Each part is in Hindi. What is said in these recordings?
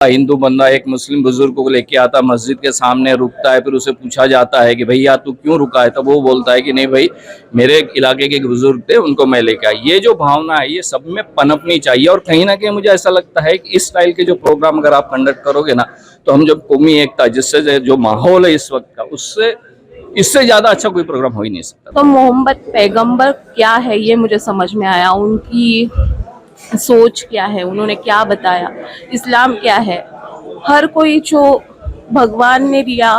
हिंदू बंदा एक मुस्लिम बुजुर्ग को लेके आता, मस्जिद के सामने रुकता है, फिर उसे पूछा जाता है कि भैया तू क्यों रुका है, तब वो बोलता है कि नहीं भाई मेरे इलाके के बुजुर्ग थे, उनको मैं लेके आया। ये जो भावना है ये सब में पनपनी चाहिए। और कहीं ना कहीं मुझे ऐसा लगता है कि इस स्टाइल के जो प्रोग्राम अगर आप कंडक्ट करोगे ना, तो हम जब कौमी एकता, जिससे जो माहौल है इस वक्त का, उससे इससे ज्यादा अच्छा कोई प्रोग्राम हो ही नहीं सकता। तो मोहम्मद पैगंबर क्या है ये मुझे समझ में आया, उनकी सोच क्या है, उन्होंने क्या बताया, इस्लाम क्या है। हर कोई जो भगवान ने दिया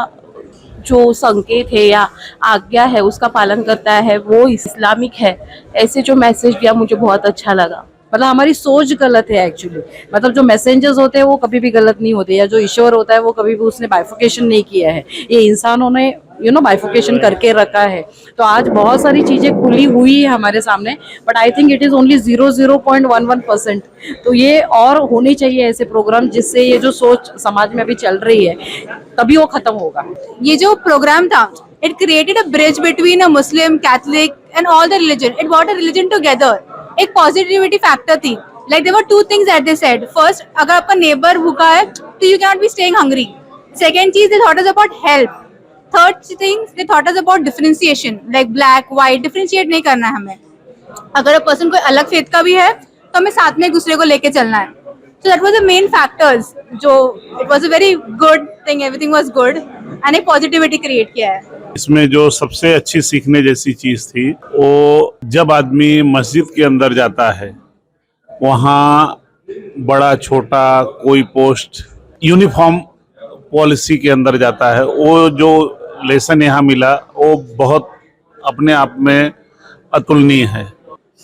जो संकेत है या आज्ञा है उसका पालन करता है, वो इस्लामिक है। ऐसे जो मैसेज दिया मुझे बहुत अच्छा लगा। मतलब हमारी सोच गलत है एक्चुअली। मतलब जो मैसेंजर्स होते हैं वो कभी भी गलत नहीं होते, या जो ईश्वर होता है वो कभी भी उसने बाइफिकेशन नहीं किया है। ये इंसानों ने बाइफिकेशन करके रखा है। तो आज बहुत सारी चीजें खुली हुई है हमारे सामने, but I think it is only 0.11%। तो ये और होनी चाहिए ऐसे प्रोग्राम, जिससे ये जो सोच समाज में अभी चल रही है तभी वो खत्म होगा। ये जो प्रोग्राम था, it created a bridge between a Muslim, Catholic and all the religion. It bought a religion together. एक पॉजिटिविटी फैक्टर थी। Like there were two things that they said. First, अगर आपका नेबर भूखा है तो you can not be staying hungry. Second चीज, they thought us about help. Third thing, they thought us about differentiation, like black white differentiate नहीं करना है हमें। अगर पर्सन कोई अलग फेथ का भी है तो हमें साथ में एक दूसरे को लेके चलना है। So that was the main factors. जो it was a very good thing. Everything was good and एक positivity create किया है। इसमें जो सबसे अच्छी सीखने जैसी चीज थी, वो जब आदमी मस्जिद के अंदर जाता है, वहाँ बड़ा छोटा कोई पोस्ट यूनिफॉर्म पॉलिसी के अंदर जाता है, वो जो लेसन यहाँ मिला वो बहुत अपने आप में अतुलनीय है।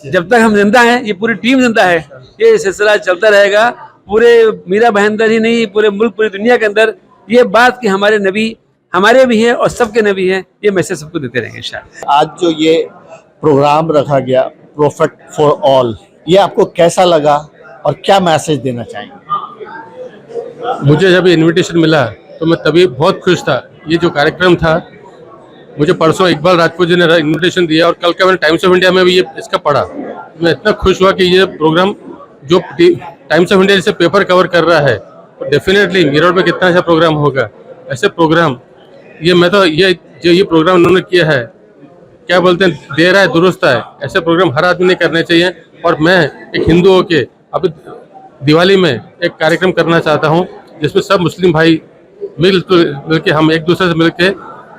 जब तक हम जिंदा हैं, ये पूरी टीम जिंदा है, ये सिलसिला चलता रहेगा। पूरे मीरा भाईंदर ही नहीं, पूरे मुल्क, पूरी दुनिया के अंदर ये बात कि हमारे नबी हमारे भी हैं और सबके नबी हैं, ये मैसेज सबको देते रहेंगे इंशाअल्लाह। आज जो ये प्रोग्राम रखा गया, प्रॉफिट फॉर ऑल, ये आपको कैसा लगा और क्या मैसेज देना चाहेंगे? मुझे जब इनविटेशन मिला तो मैं तभी बहुत खुश था। ये जो कार्यक्रम था, मुझे परसों इकबाल राजपूत जी ने इनविटेशन दिया और कल का मैंने टाइम्स ऑफ इंडिया में भी ये इसका पढ़ा। मैं इतना खुश हुआ कि ये प्रोग्राम जो टाइम्स ऑफ इंडिया जैसे पेपर कवर कर रहा है, तो डेफिनेटली मिरर में कितना अच्छा प्रोग्राम होगा। ऐसे प्रोग्राम मैं तो ये प्रोग्राम उन्होंने किया है, क्या बोलते हैं, दे रहा है दुरुस्त है। ऐसे प्रोग्राम हर आदमी ने करने चाहिए। और मैं एक हिंदू होके अभी दिवाली में एक कार्यक्रम करना चाहता हूँ, जिसमें सब मुस्लिम भाई मिल के हम एक दूसरे से मिल के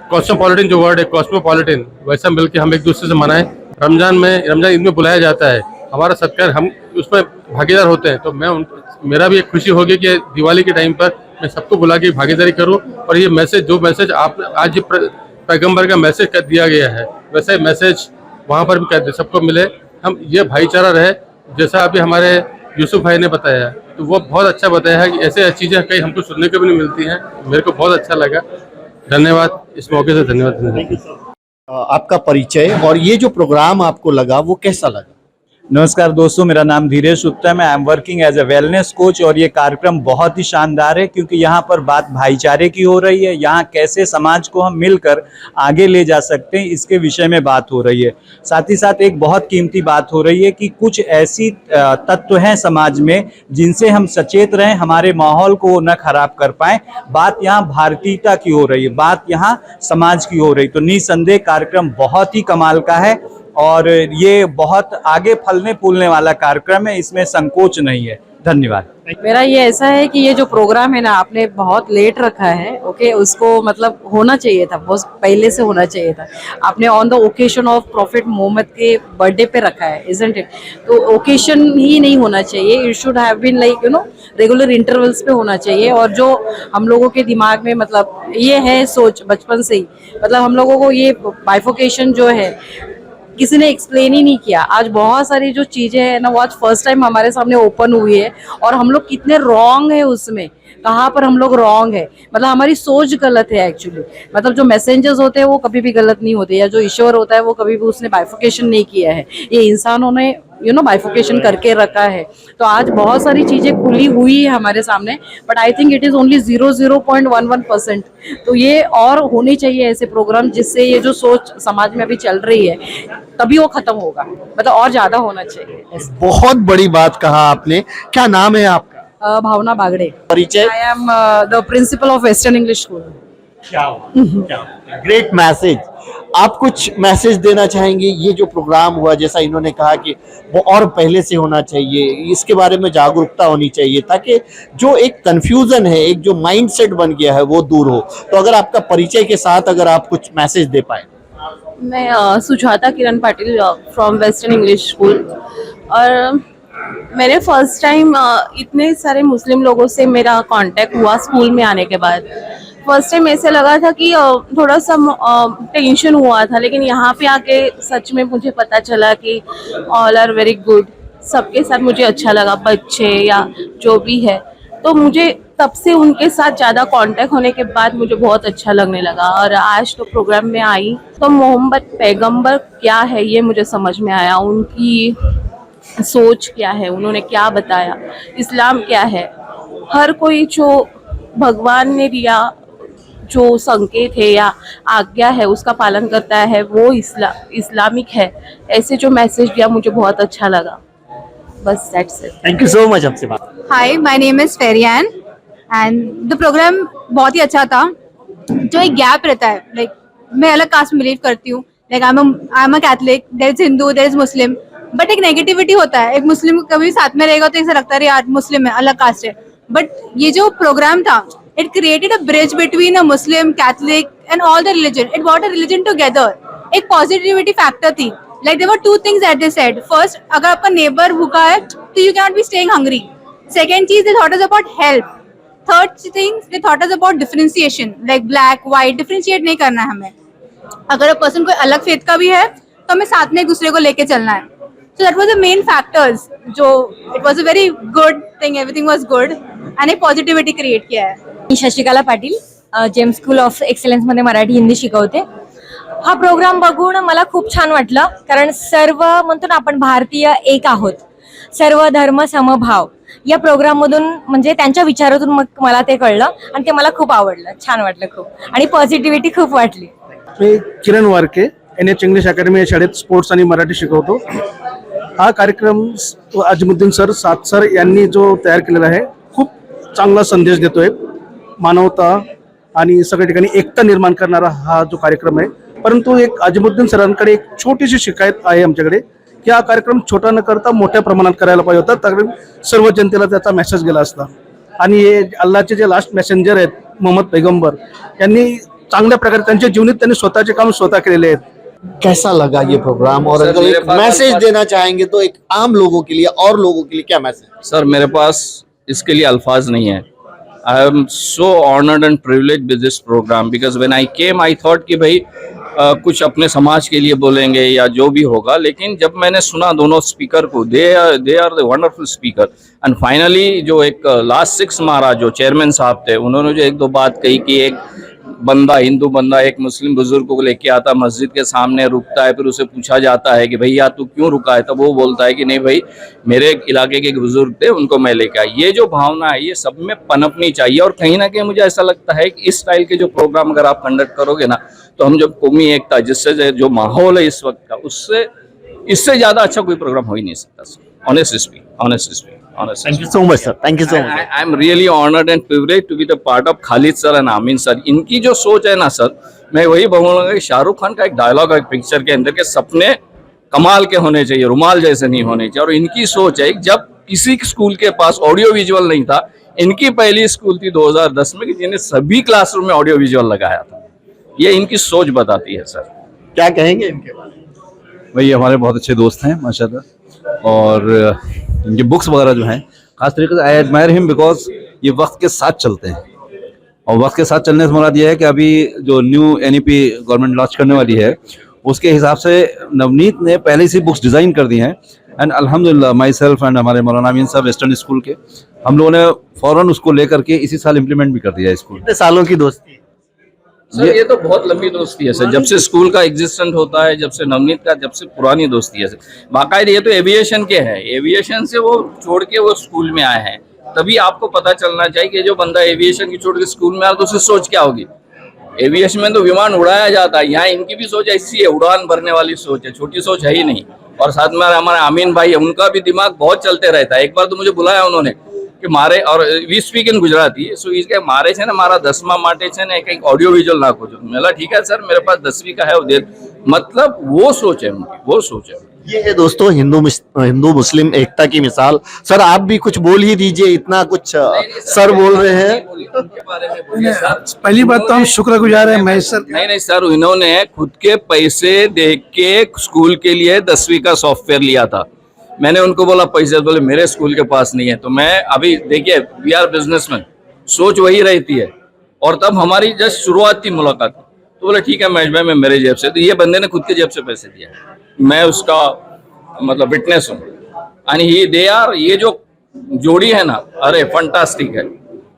कॉस्मोपॉलिटन जो वर्ड है, कॉस्मोपॉलिटन, वैसा मिल के हम एक दूसरे से मनाएं। रमजान ईद में बुलाया जाता है, हमारा सत्कार, हम उसमें भागीदार होते हैं। तो मेरा भी एक खुशी होगी कि दिवाली के टाइम पर मैं सबको बुला के भागीदारी करूं। और ये जो मैसेज आप आज पैगंबर का मैसेज कर दिया गया है, वैसे मैसेज वहाँ पर भी कहते सबको मिले, हम ये भाईचारा रहे। जैसा अभी हमारे यूसुफ भाई ने बताया, तो वो बहुत अच्छा बताया है कि ऐसे चीज़ें कहीं हमको सुनने को भी नहीं मिलती हैं। मेरे को बहुत अच्छा लगा। धन्यवाद, इस मौके से धन्यवाद। आपका परिचय और ये जो प्रोग्राम आपको लगा वो कैसा लगा? नमस्कार दोस्तों, मेरा नाम धीरेश उत्तम है। I am working as a wellness coach. और ये कार्यक्रम बहुत ही शानदार है, क्योंकि यहाँ पर बात भाईचारे की हो रही है। यहाँ कैसे समाज को हम मिलकर आगे ले जा सकते हैं, इसके विषय में बात हो रही है। साथ ही साथ एक बहुत कीमती बात हो रही है कि कुछ ऐसी तत्व हैं समाज में जिनसे हम सचेत रहें, हमारे माहौल को न खराब कर पाएं। बात यहाँ भारतीयता की हो रही है, बात यहाँ समाज की हो रही। तो निसंदेह कार्यक्रम बहुत ही कमाल का है और ये बहुत आगे फलने फूलने वाला कार्यक्रम है, इसमें संकोच नहीं है। धन्यवाद। मेरा ये ऐसा है कि ये जो प्रोग्राम है ना, आपने बहुत लेट रखा है। ओके, उसको मतलब होना चाहिए था, बहुत पहले से होना चाहिए था। आपने on the occasion of prophet Muhammad के बर्थडे पे रखा है, इजंट इट? तो ओकेशन ही नहीं होना चाहिए। It should have been like regular intervals पे होना चाहिए। और जो हम लोगों के दिमाग में मतलब ये है सोच बचपन से ही, मतलब हम लोगों को ये बाइफोकेशन जो है किसी ने एक्सप्लेन ही नहीं किया। आज बहुत सारी जो चीजें हैं ना, वो आज फर्स्ट टाइम हमारे सामने ओपन हुई है। और हम लोग कितने रॉन्ग है उसमें, कहाँ पर हम लोग रॉन्ग है, मतलब हमारी सोच गलत है एक्चुअली। मतलब जो मैसेंजर्स होते हैं वो कभी भी गलत नहीं होते, या जो ईश्वर होता है वो कभी भी उसने बाइफिकेशन नहीं किया है। ये इंसानों ने बाइफिकेशन करके रखा है। तो आज बहुत सारी चीजें खुली हुई है हमारे सामने, but I think it is only 0.11%। तो ये और होनी चाहिए ऐसे प्रोग्राम, जिससे ये जो सोच समाज में अभी चल रही है तभी वो खत्म होगा। मतलब और ज्यादा होना चाहिए। बहुत बड़ी बात कहा आपने। क्या नाम है आपका? भावना बागड़े। परिचय I am the principle of western English school. Great message. आप कुछ मैसेज देना चाहेंगे? ये जो प्रोग्राम हुआ, जैसा इन्होंने कहा कि वो और पहले से होना चाहिए, इसके बारे में जागरूकता होनी चाहिए ताकि जो एक कंफ्यूजन है, एक जो माइंडसेट बन गया है वो दूर हो। तो अगर आपका परिचय के साथ अगर आप कुछ मैसेज दे पाए। मैं Sujata Kiran Patil from Western English school, और मैंने फर्स्ट टाइम इतने सारे मुस्लिम लोगों से मेरा कांटेक्ट हुआ स्कूल में आने के बाद। फर्स्ट टाइम ऐसे लगा था कि थोड़ा सा टेंशन हुआ था, लेकिन यहाँ पे आके सच में मुझे पता चला कि ऑल आर वेरी गुड, सबके साथ मुझे अच्छा लगा, बच्चे या जो भी है। तो मुझे तब से उनके साथ ज़्यादा कांटेक्ट होने के बाद मुझे बहुत अच्छा लगने लगा। और आज तो प्रोग्राम में आई तो मोहम्मद पैगंबर क्या है ये मुझे समझ में आया, उनकी सोच क्या है, उन्होंने क्या बताया, इस्लाम क्या है। हर कोई जो भगवान ने दिया जो संकेत है या आज्ञा है उसका पालन करता है, वो इस्लामिक है। ऐसे जो मैसेज दिया मुझे बहुत अच्छा लगा। बस that's it. Thank you so much. आपसे बात। Hi, my name is Feriyan and the program बहुत ही अच्छा था। जो एक गैप रहता है, लाइक मैं अलग कास्ट में बिलीव करती हूँ, like I am a Catholic, there is Hindu, there is Muslim, but एक नेगेटिविटी होता है। एक मुस्लिम कभी साथ में रहेगा तो ऐसा लगता है यार मुस्लिम है, अलग कास्ट है। बट ये जो प्रोग्राम था, it created a bridge between a Muslim, Catholic and all the religion. It brought a religion together. एक positivity factor थी। Like there were two things that they said. First, अगर आपका neighbor भूखा है तो you cannot be staying hungry. Second चीज, they taught us about help. Third thing, they taught us about differentiation. Like black, white, differentiate नहीं करना है हमें। अगर पर्सन कोई अलग फेथ का भी है तो हमें साथ में एक दूसरे को लेके चलना है। So that was the main factors. जो it was a very good thing. Everything was good and एक positivity create किया है। मी Shashikala Patil, Gems school of एक्सलन्समध्ये मराठी हिंदी शिकवते। हा प्रोग्राम बघून मला खूप छान वाटलं, कारण सर्व म्हणतो ना आपण भारतीय एक आहोत, सर्व धर्म समभाव या प्रोग्राममधून म्हणजे त्यांच्या विचारातून मग मला ते कळलं आणि ते मला खूप आवडलं, छान वाटलं खूप आणि पॉझिटिव्हिटी खूप वाटली। मी किरण वारके, NH इंग्लिश अकॅडमी या शाळेत स्पोर्ट्स आणि मराठी शिकवतो। हा कार्यक्रम अजमुद्दीन सर, सात सर यांनी जो तयार केलेला आहे, खूप चांगला संदेश देतोय, मानवता आणि सगळ्या ठिकाणी एकता निर्माण करणारा हा जो कार्यक्रम आहे। परंतु एक अजमुद्दीन सरांकडे एक छोटीशी शिकायत आहे आमच्याकडे, की हा कार्यक्रम छोटा न करता मोठ्या प्रमाणात करायला पाहिजे होता, तर सर्व जनतेला त्याचा मेसेज गेला असता। आणि हे अल्लाहचे जे लास्ट मेसेंजर आहेत मोहम्मद पैगंबर, यांनी चांगल्या प्रकारे त्यांच्या जीवनात त्यांनी स्वतःचे काम स्वतः केलेले आहेत। कैसा लगा ये प्रोग्राम? और अगर एक मैसेज देना चाहेंगे तो एक आम लोगों के लिए और लोगों के लिए क्या मैसेज? सर, मेरे पास इसके लिए अल्फाज नहीं है। I am so honored and privileged with this program because when I came I thought कि भाई कुछ अपने समाज के लिए बोलेंगे या जो भी होगा, लेकिन जब मैंने सुना दोनों स्पीकर को, they are the wonderful speaker. And finally जो एक लास्ट 6 मारा जो चेयरमैन साहब थे, उन्होंने जो एक दो बात कही कि एक बंदा, हिंदू बंदा एक मुस्लिम बुजुर्ग को लेके आता, मस्जिद के सामने रुकता है, फिर उसे पूछा जाता है कि भैया तू क्यों रुका है, तब वो बोलता है कि नहीं भाई मेरे इलाके के बुजुर्ग थे, उनको मैं लेके आया। ये जो भावना है ये सब में पनपनी चाहिए। और कहीं ना कहीं मुझे ऐसा लगता है कि इस स्टाइल के जो प्रोग्राम अगर आप कंडक्ट करोगे ना, तो हम जो कौमी एकता, जिससे जो माहौल है इस वक्त का, उससे इससे ज्यादा अच्छा कोई प्रोग्राम हो ही नहीं सकता। Honestly speak. Thank you so much sir, thank you so much. I am really honoured and privilege to be the part of Khalid sir and Amin sir. इनकी जो सोच है ना सर, मैं वही बोलूंगा कि शाहरुख खान का एक डायलॉग है पिक्चर के अंदर के सपने कमाल के होने चाहिए, रुमाल जैसे नहीं होने चाहिए। और इनकी सोच है, जब किसी स्कूल के पास ऑडियो विजुअल नहीं था, इनकी पहली स्कूल थी 2010 में, कि जिन्हें सभी क्लासरूम में ऑडियो विजुअल लगाया था। ये इनकी सोच बताती है सर। क्या कहेंगे इनके बारे में? भाई हमारे बहुत अच्छे दोस्त हैं माशाल्लाह, और इनके बुक्स वगैरह जो हैं, खास तरीके से आई एडमायर हिम बिकॉज ये वक्त के साथ चलते हैं। और वक्त के साथ चलने से मुराद ये है कि अभी जो न्यू NEP गवर्नमेंट लॉन्च करने वाली है, उसके हिसाब से नवनीत ने पहले से बुक्स डिज़ाइन कर दी हैं। एंड अल्हम्दुलिल्लाह माई सेल्फ एंड हमारे मौलाना अमीन साहब वेस्टर्न स्कूल के, हम लोगों ने फ़ौरन उसको लेकर के इसी साल इम्प्लीमेंट भी कर दिया है स्कूल। कितने सालों की दोस्ती? सर ये तो बहुत लंबी दोस्ती है सर, जब से स्कूल का एग्जिस्टेंट होता है, जब से नवनीत का, जब से पुरानी दोस्ती है सर। बाकायदा ये तो एविएशन के है, एविएशन से वो छोड़ के वो स्कूल में आए हैं, तभी आपको पता चलना चाहिए कि जो बंदा एविएशन की छोड़ के स्कूल में आया तो उसकी सोच क्या होगी। एविएशन में तो विमान उड़ाया जाता है, यहाँ इनकी भी सोच ऐसी है, उड़ान भरने वाली सोच है, छोटी सोच है ही नहीं। और साथ में हमारे आमीन भाई है, उनका भी दिमाग बहुत चलते रहता है। एक बार तो मुझे बुलाया उन्होंने, કે મારે और वी स्पीक इन गुजराती सो इसके मारे છે ને મારા 10મા માટે છે ને એક ऑडियो विजुअल नाखो છો मेला ठीक है सर मेरे पास 10वीं का है वो दे मतलब वो सोच है उनकी वो सोच है ये है दोस्तों हिंदू मुस्लिम एकता की मिसाल। सर आप भी कुछ बोल ही दीजिए, इतना कुछ सर बोल रहे हैं। पहली बात तो हम शुक्रगुजार हैं महेश सर। नहीं सर इन्होंने खुद के पैसे दे के स्कूल के लिए 10वीं का सॉफ्टवेयर लिया था। मैंने उनको बोला पैसे, बोले मेरे स्कूल के पास नहीं है। तो मैं अभी देखिए वी आर बिजनेसमैन, सोच वही रहती है। और तब हमारी जस्ट शुरुआत थी मुलाकात, तो बोले ठीक है महेश भाई मैं मेरे जेब से, तो ये बंदे ने खुद के जेब से पैसे दिया, मैं उसका मतलब विटनेस हूँ। यानी ही दे आर, ये जो जोड़ी है ना, अरे फंटास्टिक है।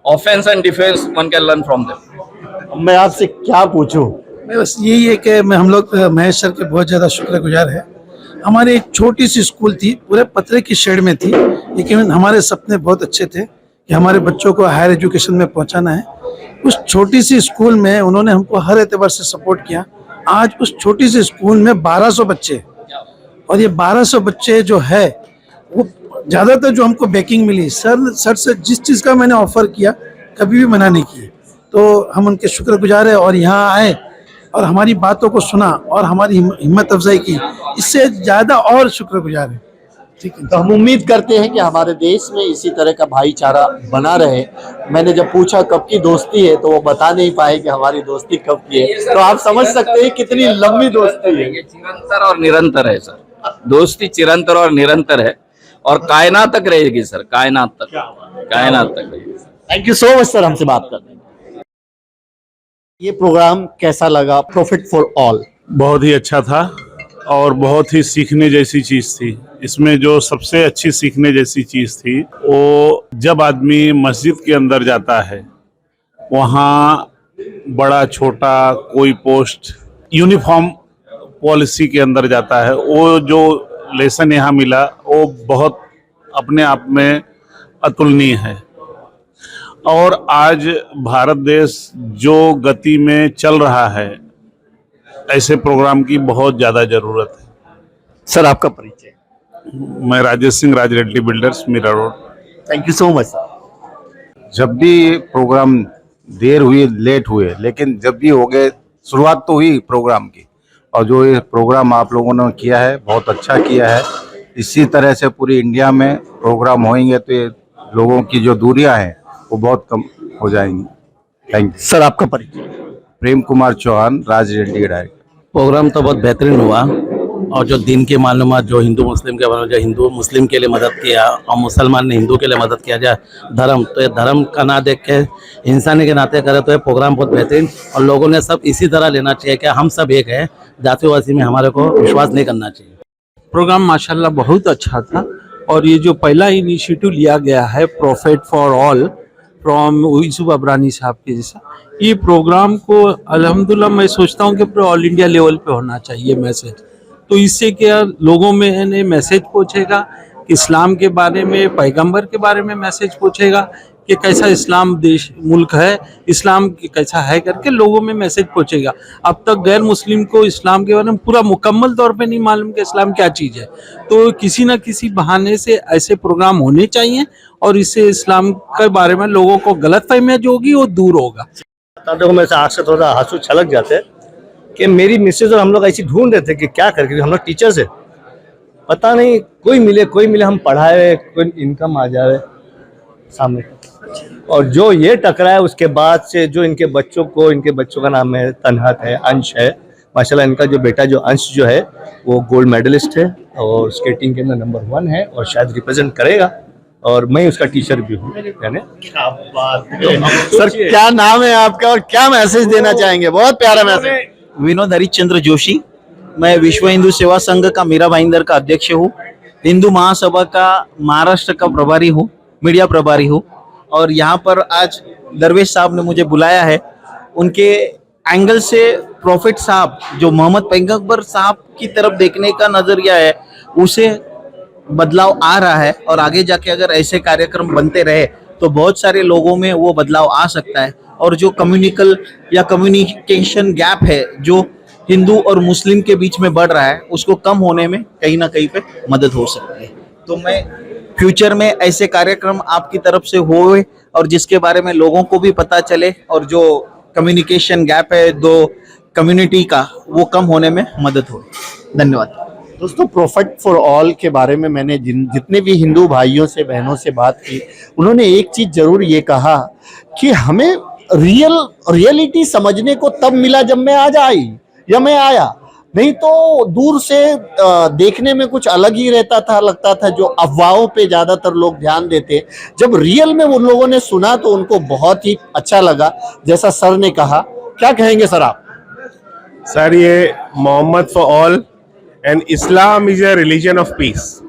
Offence and defence one can learn from them. मैं आपसे क्या पूछूं, बस यही है कि हम लोग महेश सर के बहुत ज़्यादा शुक्रगुजार है। हमारी एक छोटी सी स्कूल थी, पूरे पतरे की शेड में थी, लेकिन हमारे सपने बहुत अच्छे थे कि हमारे बच्चों को हायर एजुकेशन में पहुंचाना है। उस छोटी सी स्कूल में उन्होंने हमको हर एतबार से सपोर्ट किया। आज उस छोटी सी स्कूल में 1200 बच्चे, और ये 1200 बच्चे जो है वो ज़्यादातर जो हमको बैकिंग मिली सर से, जिस चीज़ का मैंने ऑफर किया कभी भी मना नहीं की। तो हम उनके शुक्रगुजार हैं और यहाँ आए और हमारी बातों को सुना और हमारी हिम्मत अफजाई की, इससे ज़्यादा और शुक्रगुजार है। ठीक है, तो हम उम्मीद करते हैं कि हमारे देश में इसी तरह का भाईचारा बना रहे। मैंने जब पूछा कब की दोस्ती है तो वो बता नहीं पाए कि हमारी दोस्ती कब की है, तो आप समझ सकते हैं कितनी लंबी दोस्ती है। ये चिरंतर और निरंतर है सर, दोस्ती चिरंतर और निरंतर है और कायनात तक रहेगी सर, कायनात तक रहेगी। Thank you so much sir हमसे बात करने। ये प्रोग्राम कैसा लगा, प्रॉफिट फॉर ऑल? बहुत ही अच्छा था और बहुत ही सीखने जैसी चीज़ थी। इसमें जो सबसे अच्छी सीखने जैसी चीज़ थी वो जब आदमी मस्जिद के अंदर जाता है, वहाँ बड़ा छोटा कोई पोस्ट यूनिफॉर्म पॉलिसी के अंदर जाता है, वो जो लेसन यहाँ मिला वो बहुत अपने आप में अतुलनीय है। और आज भारत देश जो गति में चल रहा है, ऐसे प्रोग्राम की बहुत ज़्यादा ज़रूरत है। सर आपका परिचय? मैं Rajesh Singh, Raj Reddy builders, Mira road. Thank you so much sir. जब भी प्रोग्राम देर हुई, लेट हुए, लेकिन जब भी हो गए, शुरुआत तो हुई प्रोग्राम की। और जो ये प्रोग्राम आप लोगों ने किया है बहुत अच्छा किया है। इसी तरह से पूरी इंडिया में प्रोग्राम होंगे तो ये लोगों की जो दूरियां हैं वो बहुत कम हो जाएंगी। Thank you sir. आपका परिचय? प्रेम कुमार चौहान, राज रेड्डी डायरेक्टर। प्रोग्राम तो बहुत बेहतरीन हुआ और जो दिन के मालूमात जो हिंदू मुस्लिम के बारे में, जो हिंदू मुस्लिम के लिए मदद किया और मुसलमान ने हिंदू के लिए मदद किया जाए, धर्म तो ये धर्म का ना देख के इंसानी के नाते करे, तो ये प्रोग्राम बहुत बेहतरीन। और लोगों ने सब इसी तरह लेना चाहिए कि हम सब एक है, जातिवासी में हमारे को विश्वास नहीं करना चाहिए। प्रोग्राम माशाल्लाह बहुत अच्छा था। और ये जो पहला इनिशिएटिव लिया गया है profit for all from Yusuf Abrani साहब के जैसा, ये प्रोग्राम को अल्हम्दुलिल्लाह मैं सोचता हूँ कि ऑल इंडिया लेवल पे होना चाहिए मैसेज। तो इससे क्या लोगों में मैसेज पहुँचेगा कि इस्लाम के बारे में, पैगंबर के बारे में मैसेज पहुँचेगा कि कैसा इस्लाम देश मुल्क है, इस्लाम कैसा है करके लोगों में मैसेज पहुँचेगा। अब तक गैर मुस्लिम को इस्लाम के बारे में पूरा मुकम्मल तौर पे नहीं मालूम कि इस्लाम क्या चीज़ है। तो किसी न किसी बहाने से ऐसे प्रोग्राम होने चाहिए और इससे इस्लाम के बारे में लोगों को गलतफहमियां जो होगी वो दूर होगा। देखो मेरे आँख से थोड़ा आंसू छलक जाते हैं कि मेरी मिसेज और हम लोग ऐसी ढूंढ रहे थे कि क्या करके, हम लोग टीचर्स है, पता नहीं कोई मिले हम पढ़ाए, कोई इनकम आ जाए सामने। और जो ये टकराया उसके बाद से जो इनके बच्चों का नाम है तनहत है, अंश है, माशाल्लाह इनका जो बेटा जो अंश जो है वो गोल्ड मेडलिस्ट है और स्केटिंग के अंदर नंबर 1 है और शायद रिप्रेजेंट करेगा। और मैं उसका टीचर भी हूँ। क्या बात है सर, क्या नाम है आपका और क्या मैसेज देना चाहेंगे? बहुत प्यारा मैसेज। विनोद हरिश्चंद्र जोशी, मैं विश्व हिंदू सेवा संघ का मीरा भाईंदर का अध्यक्ष हूँ, हिंदू महासभा का महाराष्ट्र का प्रभारी हूँ, मीडिया प्रभारी हूँ। और यहाँ पर आज दरवेश साहब ने मुझे बुलाया है, उनके एंगल से प्रॉफिट साहब जो मोहम्मद पैगंबर साहब की तरफ देखने का नजरिया है, उसे बदलाव आ रहा है। और आगे जाके अगर ऐसे कार्यक्रम बनते रहे तो बहुत सारे लोगों में वो बदलाव आ सकता है। और जो कम्युनिकेशन गैप है जो हिंदू और मुस्लिम के बीच में बढ़ रहा है, उसको कम होने में कहीं ना कहीं पे मदद हो सकती है। तो मैं फ्यूचर में ऐसे कार्यक्रम आपकी तरफ से होए और जिसके बारे में लोगों को भी पता चले और जो कम्युनिकेशन गैप है दो कम्युनिटी का वो कम होने में मदद हो। धन्यवाद। दोस्तों, प्रॉफिट फॉर ऑल के बारे में मैंने जितने भी हिंदू भाइयों से बहनों से बात की, उन्होंने एक चीज जरूर ये कहा कि हमें रियलिटी समझने को तब मिला जब मैं आज आई या मैं आया, नहीं तो दूर से देखने में कुछ अलग ही रहता था, लगता था। जो अफवाहों पे ज्यादातर लोग ध्यान देते, जब रियल में उन लोगों ने सुना तो उनको बहुत ही अच्छा लगा। जैसा सर ने कहा, क्या कहेंगे सर आप? सर, ये Mohammed for all and Islam is a religion of peace.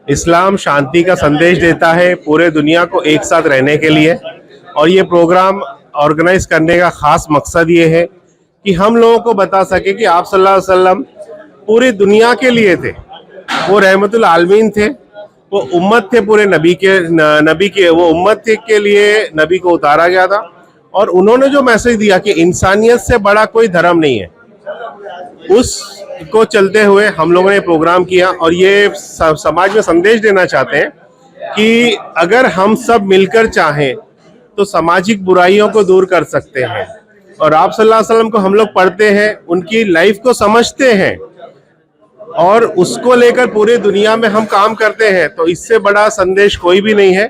Islam शांति का संदेश देता है पूरे दुनिया को एक साथ रहने के लिए, और ये प्रोग्राम ऑर्गेनाइज करने का खास मकसद ये है कि हम लोगों को बता सके कि आप सल्लल्लाहु अलैहि वसल्लम पूरी दुनिया के लिए थे, वो रहमतुल आलमीन थे, वो उम्मत थे पूरे नबी के वो उम्मत के लिए नबी को उतारा गया था। और उन्होंने जो मैसेज दिया कि इंसानियत से बड़ा कोई धर्म नहीं है, उसको चलते हुए हम लोगों ने प्रोग्राम किया। और ये समाज में संदेश देना चाहते हैं कि अगर हम सब मिलकर चाहें तो सामाजिक बुराइयों को दूर कर सकते हैं। और आप सल्लल्लाहु अलैहि वसल्लम को हम लोग पढ़ते हैं, उनकी लाइफ को समझते हैं और उसको लेकर पूरी दुनिया में हम काम करते हैं, तो इससे बड़ा संदेश कोई भी नहीं है,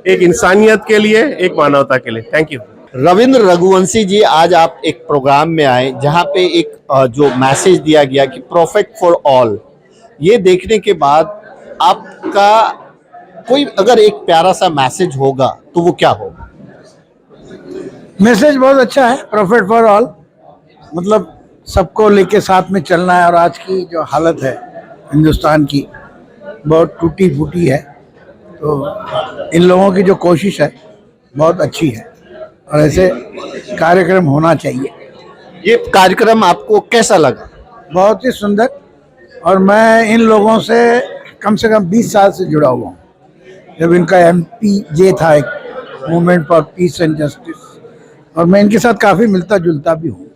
एक इंसानियत के लिए, एक मानवता के लिए। Thank you. रविंद्र रघुवंशी जी, आज आप एक प्रोग्राम में आए जहां पे एक जो मैसेज दिया गया कि प्रॉफिट फॉर ऑल, ये देखने के बाद आपका कोई अगर एक प्यारा सा मैसेज होगा तो वो क्या होगा? मैसेज बहुत अच्छा है, प्रॉफिट फॉर ऑल, मतलब सबको लेके साथ में चलना है। और आज की जो हालत है हिंदुस्तान की, बहुत टूटी फूटी है, तो इन लोगों की जो कोशिश है बहुत अच्छी है और ऐसे कार्यक्रम होना चाहिए। ये कार्यक्रम आपको कैसा लगा? बहुत ही सुंदर, और मैं इन लोगों से कम 20 साल से जुड़ा हुआ हूँ। जब इनका MPJ था, एक movement for piece and justice, और मैं इनके साथ काफ़ी मिलता जुलता भी हूँ।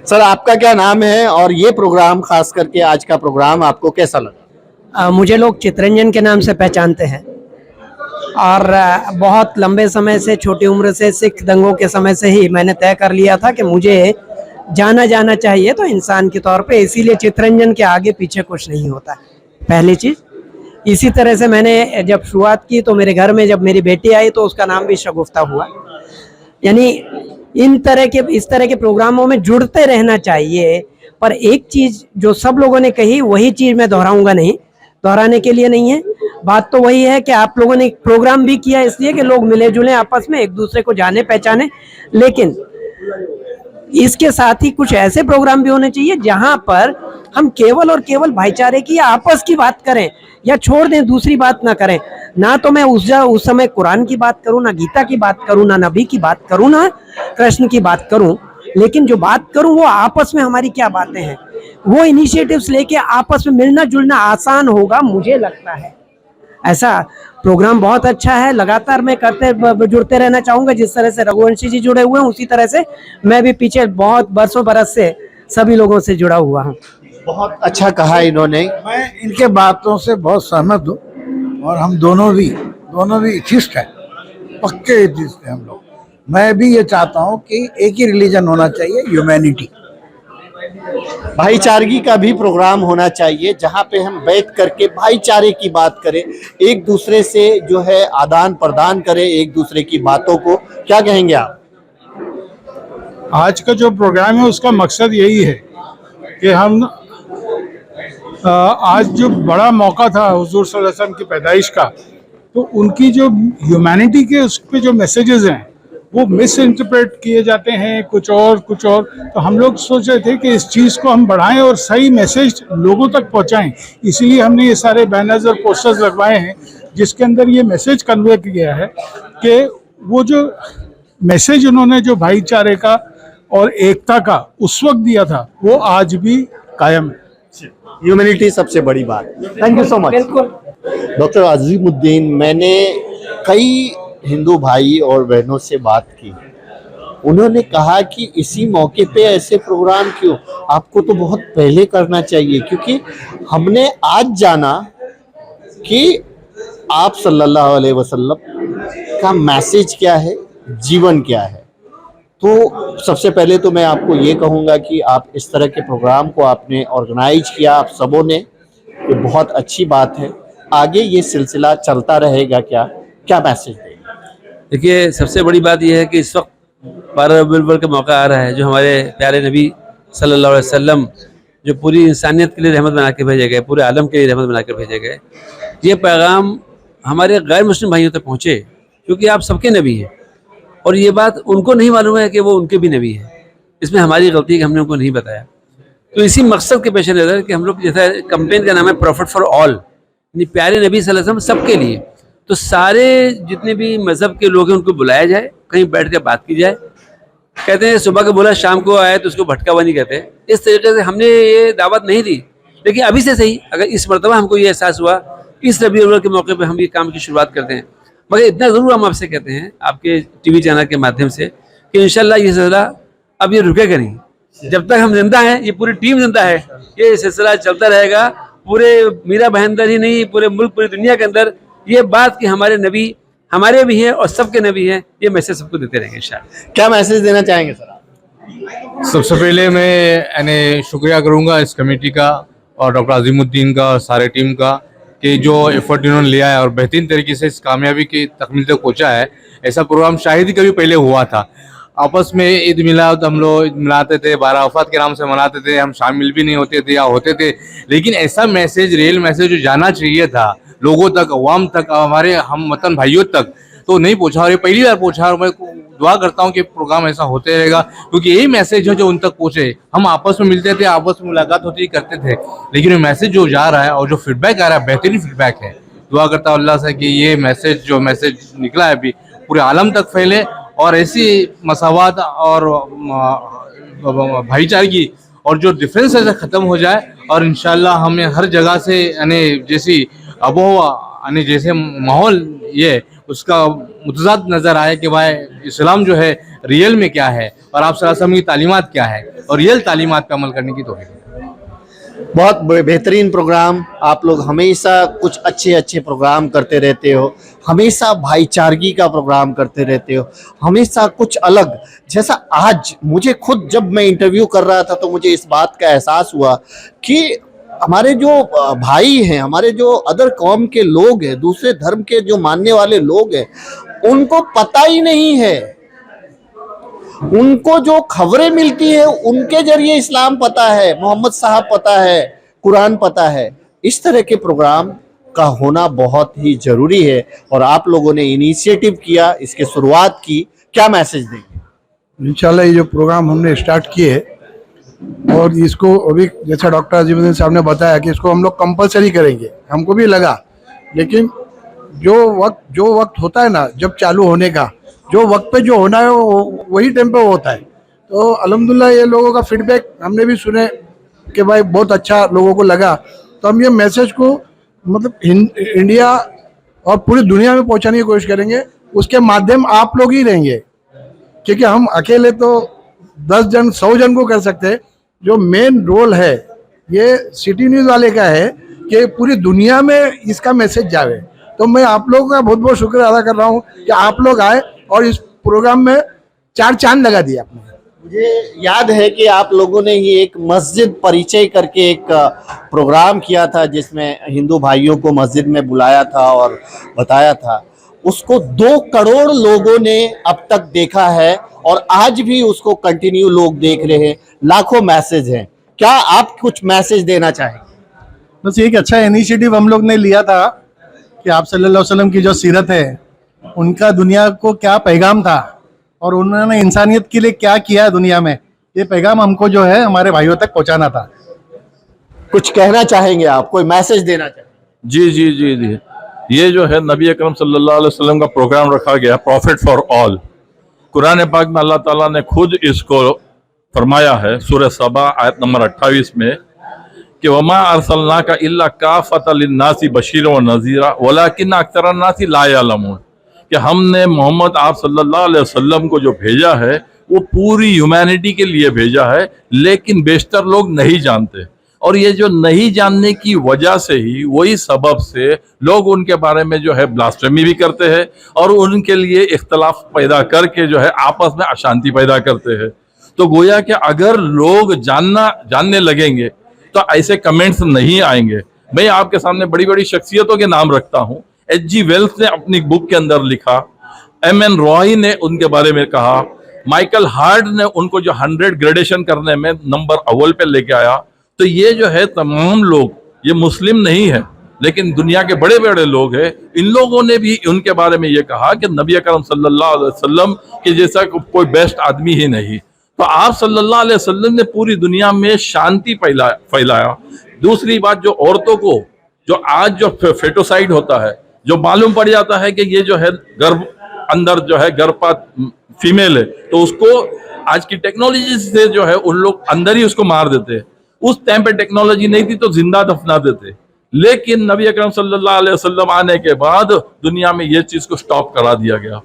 सर, आपका क्या नाम है और ये प्रोग्राम, खास करके आज का प्रोग्राम, आपको कैसा लगा? मुझे लोग चितरंजन के नाम से पहचानते हैं, और बहुत लंबे समय से, छोटी उम्र से, सिख दंगों के समय से ही मैंने तय कर लिया था कि मुझे जाना चाहिए तो इंसान के तौर पे, इसीलिए चितरंजन के आगे पीछे कुछ नहीं होता, पहली चीज़। इसी तरह से मैंने जब शुरुआत की तो मेरे घर में जब मेरी बेटी आई तो उसका नाम भी शगुफ्ता हुआ। यानी इस तरह के प्रोग्रामों में जुड़ते रहना चाहिए। पर एक चीज़ जो सब लोगों ने कही, वही चीज़ मैं दोहराऊंगा नहीं, दोहराने के लिए नहीं है। बात तो वही है कि आप लोगों ने प्रोग्राम भी किया इसलिए कि लोग मिले जुले आपस में, एक दूसरे को जाने पहचाने, लेकिन इसके साथ ही कुछ ऐसे प्रोग्राम भी होने चाहिए जहां पर हम केवल और केवल भाईचारे की या आपस की बात करें, या छोड़ दें, दूसरी बात ना करें। ना तो मैं उस समय कुरान की बात करूं, ना गीता की बात करूं, ना नबी की बात करूं, ना कृष्ण की बात करूं, लेकिन जो बात करूं वो आपस में हमारी क्या बातें हैं, वो इनिशिएटिव्स लेके आपस में मिलना जुलना आसान होगा, मुझे लगता है। ऐसा प्रोग्राम बहुत अच्छा है, लगातार मैं जुड़ते रहना चाहूँगा। जिस तरह से रघुवंशी जी जुड़े हुए हैं, उसी तरह से मैं भी पीछे बहुत बरस से सभी लोगों से जुड़ा हुआ हूँ। बहुत अच्छा कहा इन्होंने। मैं इनके बातों से बहुत सहमत हूँ, और हम दोनों भी एथिस्ट हैं, पक्के एथिस्ट हैं हम लोग। मैं भी ये चाहता हूँ कि एक ही रिलीजन होना चाहिए, ह्यूमैनिटी। भाईचारगी का भी प्रोग्राम होना चाहिए जहां पे हम बैठ करके भाईचारे की बात करें, एक दूसरे से जो है आदान प्रदान करें, एक दूसरे की बातों को। क्या कहेंगे आप? आज का जो प्रोग्राम है उसका मकसद यही है कि हम आज जो बड़ा मौका था हुजूर सल्लल्लाहु अलैहि वसल्लम की पैदाइश का, तो उनकी जो ह्यूमैनिटी के उस पे जो मैसेजेस हैं वो मिस इंटरप्रेट किए जाते हैं, कुछ और। तो हम लोग सोच रहे थे कि इस चीज़ को हम बढ़ाएं और सही मैसेज लोगों तक पहुंचाएं। इसीलिए हमने ये सारे बैनर्स और पोस्टर्स लगवाए हैं जिसके अंदर ये मैसेज कन्वे किया है कि वो जो मैसेज उन्होंने जो भाईचारे का और एकता का उस वक्त दिया था, वो आज भी कायम है। ह्यूमैनिटी सबसे बड़ी बात। Thank you so much doctor Azimuddin. मैंने कई हिंदू भाई और बहनों से बात की, उन्होंने कहा कि इसी मौके पे ऐसे प्रोग्राम क्यों, आपको तो बहुत पहले करना चाहिए, क्योंकि हमने आज जाना कि आप सल्लल्लाहु अलैहि वसल्लम का मैसेज क्या है, जीवन क्या है। तो सबसे पहले तो मैं आपको ये कहूँगा कि आप इस तरह के प्रोग्राम को आपने ऑर्गेनाइज किया, आप सबों ने, ये बहुत अच्छी बात है। आगे ये सिलसिला चलता रहेगा क्या मैसेज देगा? देखिए, सबसे बड़ी बात यह है कि इस वक्त 12 रबीउल अव्वल का मौका आ रहा है, जो हमारे प्यारे नबी सल्लल्लाहु अलैहि वसल्लम जो पूरी इंसानियत के लिए रहमत बना के भेजे गए, पूरे आलम के लिए रहमत बना के भेजे गए, ये पैगाम हमारे गैर मुस्लिम भाइयों तक पहुँचे, क्योंकि आप सबके नबी हैं और ये बात उनको नहीं मालूम है कि वो उनके भी नबी हैं। इसमें हमारी गलती है कि हमने उनको नहीं बताया। तो इसी मकसद के पेश नज़र कि हम लोग, जैसा कैंपेन का नाम है प्रॉफिट फॉर ऑल, यानी प्यारे नबी सल्लल्लाहु अलैहि वसल्लम सबके लिए, तो सारे जितने भी मज़हब के लोग हैं उनको बुलाया जाए, कहीं बैठ कर बात की जाए। कहते हैं सुबह को बोला शाम को आए तो उसको भटकावा नहीं कहते। इस तरीके से हमने ये दावत नहीं दी, लेकिन अभी से सही अगर इस मरतबा हमको ये एहसास हुआ इस रबीउल अव्वल के मौके पर हम ये काम की शुरुआत करते हैं। मगर इतना ज़रूर हम आपसे कहते हैं आपके टीवी चैनल के माध्यम से कि इंशाल्लाह ये सिलसिला अब ये रुकेगा नहीं। जब तक हम जिंदा हैं, ये पूरी टीम जिंदा है, ये सिलसिला चलता रहेगा। पूरे मीरा बहनदर ही नहीं, पूरे मुल्क, पूरी दुनिया के अंदर ये बात कि हमारे नबी हमारे भी हैं और सबके नबी हैं, ये मैसेज सबको देते रहेंगे इंशाल्लाह। क्या मैसेज देना चाहेंगे सर आप? सबसे पहले मैं शुक्रिया करूंगा इस कमेटी का और डॉक्टर अजीमुद्दीन का और सारे टीम का कि जो एफर्ट इन्होंने लिया है और बेहतरीन तरीके से इस कामयाबी की तकमील तक पहुंचा है। ऐसा प्रोग्राम शायद ही कभी पहले हुआ था। आपस में ईद मिलाद हम लोग ईद मनाते थे, 12 वफ़ात के नाम से मनाते थे, हम शामिल भी नहीं होते थे या होते थे, लेकिन ऐसा मैसेज, रियल मैसेज जो जाना चाहिए था लोगों तक, अवाम तक, हमारे हम वतन भाइयों तक, तो नहीं पहुंचा। और ये पहली बार पहुंचा और मैं दुआ करता हूं कि प्रोग्राम ऐसा होते रहेगा, क्योंकि यही मैसेज है जो उन तक पहुंचे। हम आपस में मिलते थे, आपस में मुलाकात होती करते थे, लेकिन ये मैसेज जो जा रहा है और जो फीडबैक आ रहा है बेहतरीन फीडबैक है। दुआ करता हूं अल्लाह से कि ये मैसेज, जो मैसेज निकला है अभी, पूरे आलम तक फैले और ऐसी मसावत और भाईचारगी और जो डिफरेंस है ख़त्म हो जाए और इंशाल्लाह हमें हर जगह से यानी जैसी आबोहवा यानी जैसे माहौल ये उसका मुतज़ाद नज़र आए कि भाई इस्लाम जो है रियल में क्या है और आप सल्लल्लाहु अलैहि वसल्लम की तालीमात क्या है और रियल तालीमात पे अमल करने की तौफीक है। बहुत बेहतरीन प्रोग्राम। आप लोग हमेशा कुछ अच्छे प्रोग्राम करते रहते हो, हमेशा भाईचारगी का प्रोग्राम करते रहते हो, हमेशा कुछ अलग। जैसा आज मुझे खुद जब मैं इंटरव्यू कर रहा था तो मुझे इस बात का एहसास हुआ कि हमारे जो भाई हैं, हमारे जो अदर कौम के लोग हैं, दूसरे धर्म के जो मानने वाले लोग हैं, उनको पता ही नहीं है। उनको जो खबरें मिलती है उनके जरिए इस्लाम पता है, मोहम्मद साहब पता है, कुरान पता है। इस तरह के प्रोग्राम का होना बहुत ही जरूरी है और आप लोगों ने इनिशिएटिव किया, इसकी शुरुआत की। क्या मैसेज देंगे? इंशाल्लाह ये जो प्रोग्राम हमने स्टार्ट किए और इसको अभी जैसा डॉक्टर अजीमुद्दीन साहब ने बताया कि इसको हम लोग कंपलसरी करेंगे, हमको भी लगा, लेकिन जो वक्त होता है ना जब चालू होने का, जो वक्त पे जो होना है वो वही टाइम पे होता है। तो अल्हम्दुलिल्लाह ये लोगों का फीडबैक हमने भी सुने कि भाई बहुत अच्छा लोगों को लगा, तो हम ये मैसेज को मतलब इंडिया और पूरी दुनिया में पहुंचाने की कोशिश करेंगे। उसके माध्यम आप लोग ही रहेंगे, क्योंकि हम अकेले तो 10 जन 100 जन को कर सकते हैं। जो मेन रोल है ये सिटी न्यूज़ वाले का है कि पूरी दुनिया में इसका मैसेज जावे। तो मैं आप लोगों का बहुत बहुत शुक्रिया अदा कर रहा हूँ कि आप लोग आए और इस प्रोग्राम में 4 चांद लगा दिया आपने। मुझे याद है कि आप लोगों ने ही एक मस्जिद परिचय करके एक प्रोग्राम किया था जिसमें हिंदू भाइयों को मस्जिद में बुलाया था और बताया था। उसको 2 करोड़ लोगों ने अब तक देखा है और आज भी उसको कंटिन्यू लोग देख रहे हैं। लाखों मैसेज हैं। क्या आप कुछ मैसेज देना चाहेंगे? बस एक अच्छा इनिशिएटिव हम लोग ने लिया था कि आप सल्लल्लाहु अलैहि वसल्लम की जो सीरत है, उनका दुनिया को क्या पैगाम था और उन्होंने इंसानियत के लिए क्या किया है दुनिया में, ये पैगाम हमको जो है हमारे भाइयों तक पहुंचाना था। कुछ कहना चाहेंगे आप, कोई मैसेज देना चाहेंगे? जी जी जी जी ये जो है नबी अकरम सल्लल्लाहु अलैहि वसल्लम का प्रोग्राम रखा गया, प्रॉफिट फॉर ऑल। कुरान पाक में अल्लाह ताला ने खुद इसको फरमाया है सूरह सबा आयत नंबर 28 में कि वमा अरसलनाका इल्ला काफ़तल लिन्नासी बशीरन व नज़ीरा वलाकिन अक्सरन नासी ला यअलमून, कि हमने मोहम्मद आप सल्लल्लाहु अलैहि वसल्लम को जो भेजा है वो पूरी ह्यूमैनिटी के लिए भेजा है, लेकिन बेशतर लोग नहीं जानते। और ये जो नहीं जानने की वजह से ही, वही सबब से लोग उनके बारे में जो है ब्लास्फेमी भी करते हैं और उनके लिए इख्तलाफ पैदा करके जो है आपस में अशांति पैदा करते हैं। तो गोया कि अगर लोग जानने लगेंगे तो ऐसे कमेंट्स नहीं आएंगे। मैं आपके सामने बड़ी बड़ी शख्सियतों के नाम रखता हूँ। H.G. वेल्स ने अपनी बुक के अंदर लिखा, M.N. रॉय ने उनके बारे में कहा, माइकल हार्ट ने उनको जो 100 ग्रेडेशन करने में नंबर अव्वल पे लेके आया। तो ये जो है तमाम लोग, ये मुस्लिम नहीं है लेकिन दुनिया के बड़े बड़े लोग हैं, इन लोगों ने भी उनके बारे में ये कहा कि नबी अकरम सल्लल्लाहु अलैहि वसल्लम के जैसा कोई बेस्ट आदमी ही नहीं। तो आप सल्लल्लाहु अलैहि वसल्लम ने पूरी दुनिया में शांति फैलाया। दूसरी बात, जो औरतों को जो आज जो फेटोसाइड होता है, जो मालूम पड़ जाता है कि ये जो है गर्भ अंदर जो है गर्भपात फीमेल है, तो उसको आज की टेक्नोलॉजी से जो है उन लोग अंदर ही उसको मार देते हैं। उस टाइम पे टेक्नोलॉजी नहीं थी तो जिंदा दफना देते, लेकिन नबी अकरम सल्लल्लाहु अलैहि वसल्लम आने के बाद दुनिया में ये चीज को स्टॉप करा दिया गया।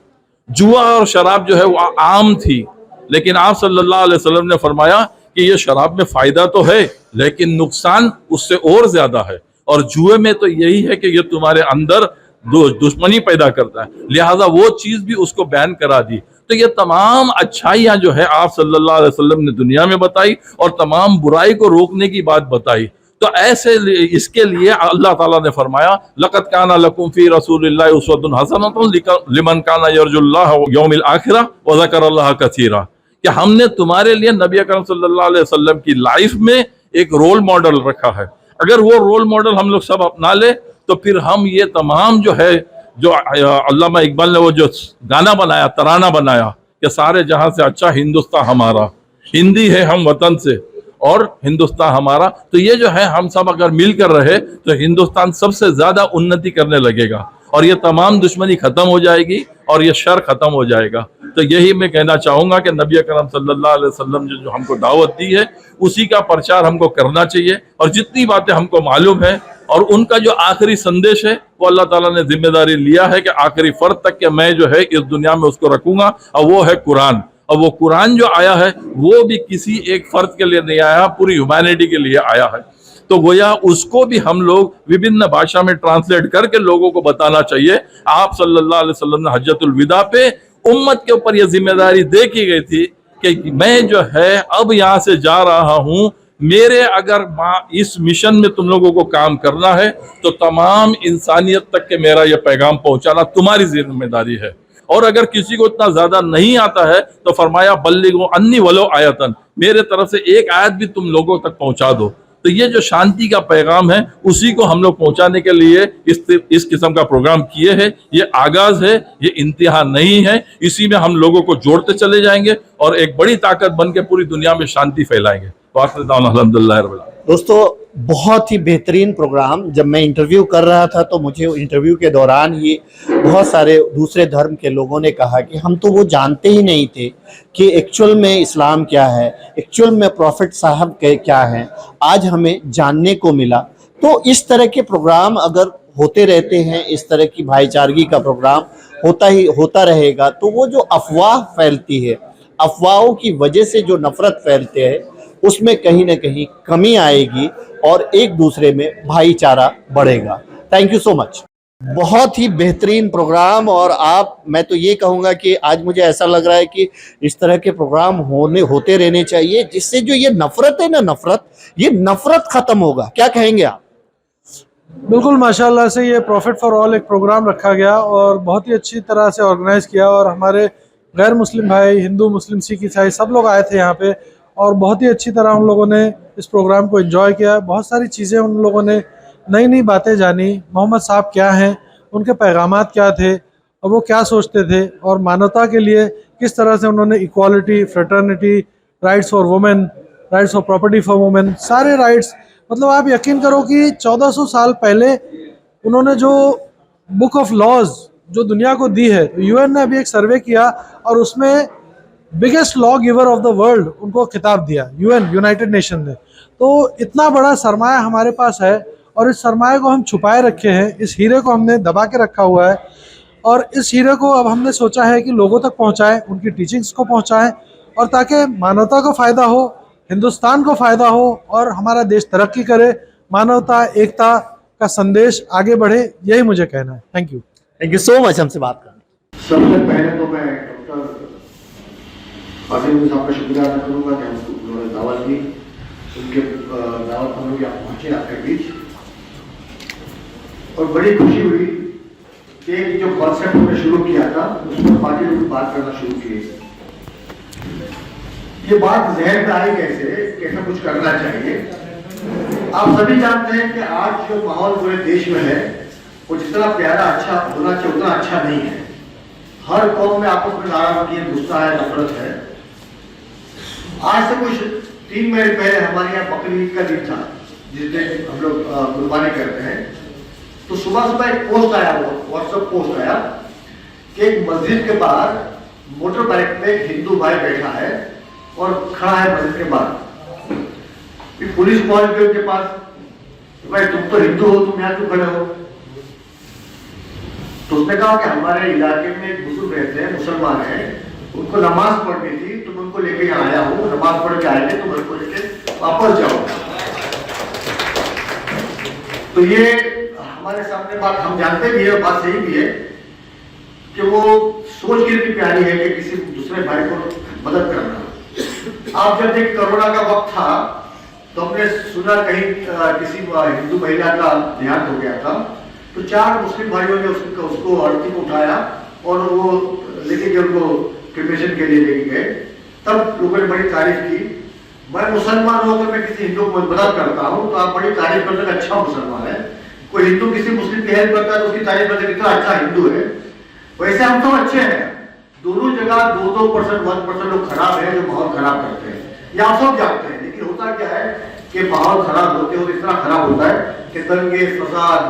जुआ और शराब जो है वो आम थी, लेकिन आप सल्लल्लाहु अलैहि वसल्लम ने फरमाया कि ये शराब में फायदा तो है लेकिन नुकसान उससे और ज्यादा है, और जुए में तो यही है कि ये तुम्हारे अंदर दुश्मनी पैदा करता है, लिहाजा वो चीज भी उसको बैन करा दी। तो ये तमाम अच्छाइयां जो है आप सल्लल्लाहु अलैहि वसल्लम ने दुनिया में बताई और तमाम बुराई को रोकने की बात बताई। तो ऐसे इसके लिए अल्लाह ताला ने फरमाया, लक़द काना लकुम फी रसूलिल्लाहि उस्वतुन हसनतुन लिमन काना यरजुल्लाह व यौमिल आखिरह व ज़करल्लाह कसीरा, कि हमने तुम्हारे लिए नबी अकरम सल्लल्लाहु अलैहि वसल्लम की लाइफ में एक रोल मॉडल रखा है। अगर वो रोल मॉडल हम लोग सब अपना ले तो फिर हम ये तमाम जो है, जो अल्लामा इकबाल ने वो जो गाना बनाया, तराना बनाया कि सारे जहां से अच्छा हिंदुस्तान हमारा, हिंदी है हम वतन से और हिंदुस्तान हमारा, तो ये जो है हम सब अगर मिलकर रहे तो हिंदुस्तान सबसे ज्यादा उन्नति करने लगेगा और ये तमाम दुश्मनी खत्म हो जाएगी और ये शर खत्म हो जाएगा। तो यही मैं कहना चाहूंगा कि नबी अकरम सल्लल्लाहु अलैहि वसल्लम जो हमको दावत दी है उसी का प्रचार हमको करना चाहिए, और जितनी बातें हमको मालूम है और उनका जो आखिरी संदेश है वो अल्लाह ताला ने जिम्मेदारी लिया है कि आखिरी फर्द तक के मैं जो है इस दुनिया में उसको रखूंगा, और वो है कुरान। और वो कुरान जो आया है वो भी किसी एक फर्द के लिए नहीं आया, पूरी ह्यूमैनिटी के लिए आया है। तो गोया उसको भी हम लोग विभिन्न भाषा में ट्रांसलेट करके लोगों को बताना चाहिए। आप सल्लल्लाहु अलैहि वसल्लम ने हज्जतुल विदा पे उम्मत के ऊपर यह जिम्मेदारी दे की गई थी कि मैं जो है अब यहाँ से जा रहा हूँ, मेरे अगर इस मिशन में तुम लोगों को काम करना है तो तमाम इंसानियत तक के मेरा यह पैगाम पहुंचाना तुम्हारी जिम्मेदारी है। और अगर किसी को इतना ज्यादा नहीं आता है तो फरमाया बल्लिगो अन्नी वलो आयतन, मेरे तरफ से एक आयत भी तुम लोगों तक पहुंचा दो। तो ये जो शांति का पैगाम है उसी को हम लोग पहुंचाने के लिए इस किस्म का प्रोग्राम किए हैं। ये आगाज है, ये इंतहा नहीं है। इसी में हम लोगों को जोड़ते चले जाएंगे और एक बड़ी ताकत बन के पूरी दुनिया में शांति फैलाएंगे। अल्हम्दुलिल्लाह। दोस्तों, बहुत ही बेहतरीन प्रोग्राम। जब मैं इंटरव्यू कर रहा था तो मुझे इंटरव्यू के दौरान ही बहुत सारे दूसरे धर्म के लोगों ने कहा कि हम तो वो जानते ही नहीं थे कि एक्चुअल में इस्लाम क्या है, एक्चुअल में प्रॉफिट साहब क्या हैं, आज हमें जानने को मिला। तो इस तरह के प्रोग्राम अगर होते रहते हैं, इस तरह की भाईचारगी का प्रोग्राम होता रहेगा, तो वो जो अफवाह फैलती है, अफवाहों की वजह से जो नफरत फैलते हैं, उसमें कहीं ना कहीं कमी आएगी और एक दूसरे में भाईचारा बढ़ेगा। Thank you so much. बहुत ही बेहतरीन प्रोग्राम। और मैं तो ये कहूँगा कि आज मुझे ऐसा लग रहा है कि इस तरह के प्रोग्राम होते रहने चाहिए, जिससे जो ये नफरत है ना, ये नफरत खत्म होगा। क्या कहेंगे आप? बिल्कुल, माशाल्लाह से ये प्रॉफिट फॉर ऑल एक प्रोग्राम रखा गया और बहुत ही अच्छी तरह से ऑर्गेनाइज किया, और हमारे गैर मुस्लिम भाई, हिंदू, मुस्लिम, सिख, ईसाई सब लोग आए थे यहाँ पे, और बहुत ही अच्छी तरह उन लोगों ने इस प्रोग्राम को एंजॉय किया। बहुत सारी चीज़ें उन लोगों ने नई नई बातें जानी, मोहम्मद साहब क्या हैं, उनके पैगामात क्या थे और वो क्या सोचते थे, और मानवता के लिए किस तरह से उन्होंने equality, fraternity, rights for women, rights for property for women, सारे राइट्स, मतलब आप यकीन करो कि 1400 साल पहले उन्होंने जो बुक ऑफ लॉज जो दुनिया को दी है, तो यूएन ने अभी एक सर्वे किया और उसमें biggest law giver of the world उनको खिताब दिया, यूनाइटेड नेशन ने। तो इतना बड़ा सरमाया हमारे पास है और इस सरमाए को हम छुपाए रखे हैं, इस हीरे को हमने दबा के रखा हुआ है, और इस हीरे को अब हमने सोचा है कि लोगों तक पहुंचाएं, उनकी टीचिंग्स को पहुंचाएं, और ताकि मानवता को फ़ायदा हो हिंदुस्तान को फायदा हो और हमारा देश तरक्की करे, मानवता एकता का संदेश आगे बढ़े, यही मुझे कहना है। थैंक यू सो मच हमसे बात करने। सबसे पहले तो मैं डॉक्टर फाजिल साहब का शुक्रिया अदा करूंगा कि हमको उन्होंने दावत दी, उनके दावत पर लोग यहाँ पहुंचे आपके बीच, और बड़ी खुशी हुई कि जो कॉन्सेप्ट हमने शुरू किया था उस पर बाकी लोग बात करना शुरू किए। ये बात जहन में आई कैसे कुछ करना चाहिए। आप सभी जानते हैं कि आज जो माहौल पूरे देश में है वो जितना प्यारा अच्छा होना चाहिए उतना अच्छा नहीं है। हर कौम में आपस में नाराजगी है, गुस्सा है, नफरत है। आज से कुछ 3 महीने पहले हमारे यहाँ बकरी ईद का दिन था, जिस दिन हम लोग कुर्बानी करते हैं। तो सुबह सुबह एक पोस्ट आया, व्हाट्सएप पोस्ट आया कि एक मस्जिद के बाहर मोटर बाइक पे एक हिंदू भाई बैठा है और खड़ा है मस्जिद के बाहर। पुलिस पहुंच गई उनके पास, भाई तुम तो हिंदू हो, तुम यहाँ क्यों खड़े हो? तो उसने कहा कि हमारे इलाके में एक बुजुर्ग रहते हैं, मुसलमान हैं, उनको नमाज पढ़नी थी, तुम उनको लेके यहाँ आया हूँ, नमाज पढ़ के आएंगे, तुम उनको लेके वापस जाओ। तो ये हमारे सामने बात हम जानते भी है, बात सही भी है कि वो सोच कितनी प्यारी है कि किसी दूसरे भाई को मदद करना। आप जब एक कोरोना का वक्त था तो हमने सुना कहीं किसी हिंदू महिला का देहांत हो गया था, तो 4 मुस्लिम भाइयों ने उसको औरती को उठाया और वो लेके गए, उनको क्रिमेशन के लिए लेके गए। तब लोगों ने बड़ी तारीफ की। मैं मुसलमान होकर मैं किसी हिंदू को मदद करता हूँ तो आप बड़ी तारीफ करते हैं, अच्छा मुसलमान है। कोई हिंदू किसी मुस्लिम की हेल्प करता है तो उसकी तारीफ करते कितना अच्छा हिंदू है। वैसे हम तो अच्छे हैं, दोनों जगह 2% 1% लोग खराब है जो माहौल खराब करते हैं, ये आप सब जानते हैं। लेकिन होता क्या है कि माहौल खराब होते हो इतना खराब होता है कि दंगे, फसाद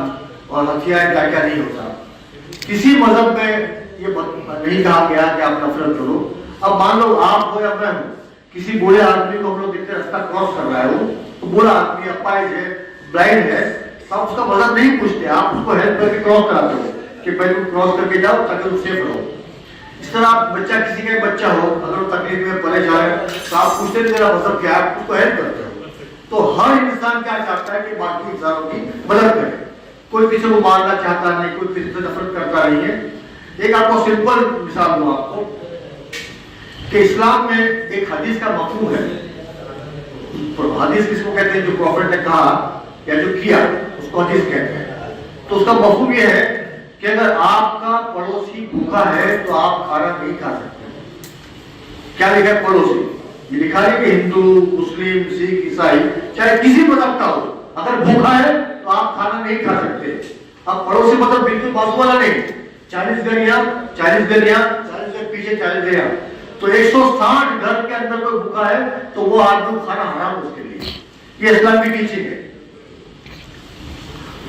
और हथियार क्या क्या नहीं होता। किसी मजहब में ये नहीं कहा गया कि आप नफरत करो। अब मान लो आप हो या मैं हूँ, किसी बूढ़े आदमी को हम लोग देखते रास्ता क्रॉस कर रहा है, तो बूढ़ा आदमी अपाहिज है, ब्लाइंड है, तो आप उसका मदद नहीं पूछते, आप उसको हेल्प करके क्रॉस कराते हो कि भाई तुम क्रॉस करके जाओ ताकि तुम सेफ रहो। इस तरह आप बच्चा, किसी का बच्चा हो अगर वो तकलीफ में परेशान है तो आप पूछते नहीं मेरा मजहब क्या है, उसको हेल्प करते हो। तो हर इंसान क्या चाहता है कि बाकी इंसानों की मदद करे, कोई किसी को मारना चाहता नहीं, कोई किसी से नफरत करता नहीं है। एक आपको सिंपल मिसाल दूं आपको कि इस्लाम में एक हदीस का मफहूम है। हदीस किसको कहते हैं? जो प्रॉफिट ने कहा या जो किया उसको हदीस कहते हैं। तो उसका मफहूम यह है कि अगर आपका पड़ोसी भूखा है तो आप खाना नहीं खा सकते। क्या लिखा है? पड़ोसी। ये लिखा है कि हिंदू, मुस्लिम, सिख, ईसाई, चाहे किसी मजहब का हो, अगर भूखा है तो आप खाना नहीं खा सकते। अब पड़ोसी मतलब बिल्कुल बाजू वाला नहीं, 40 गलियां, 40 गलियां, 40 गलियां पीछे 40 गलियां, तो 160 घर के अंदर कोई भूखा है तो वो आदमी खाना हराम उसके लिए। ये इस्लाम की टीचिंग है।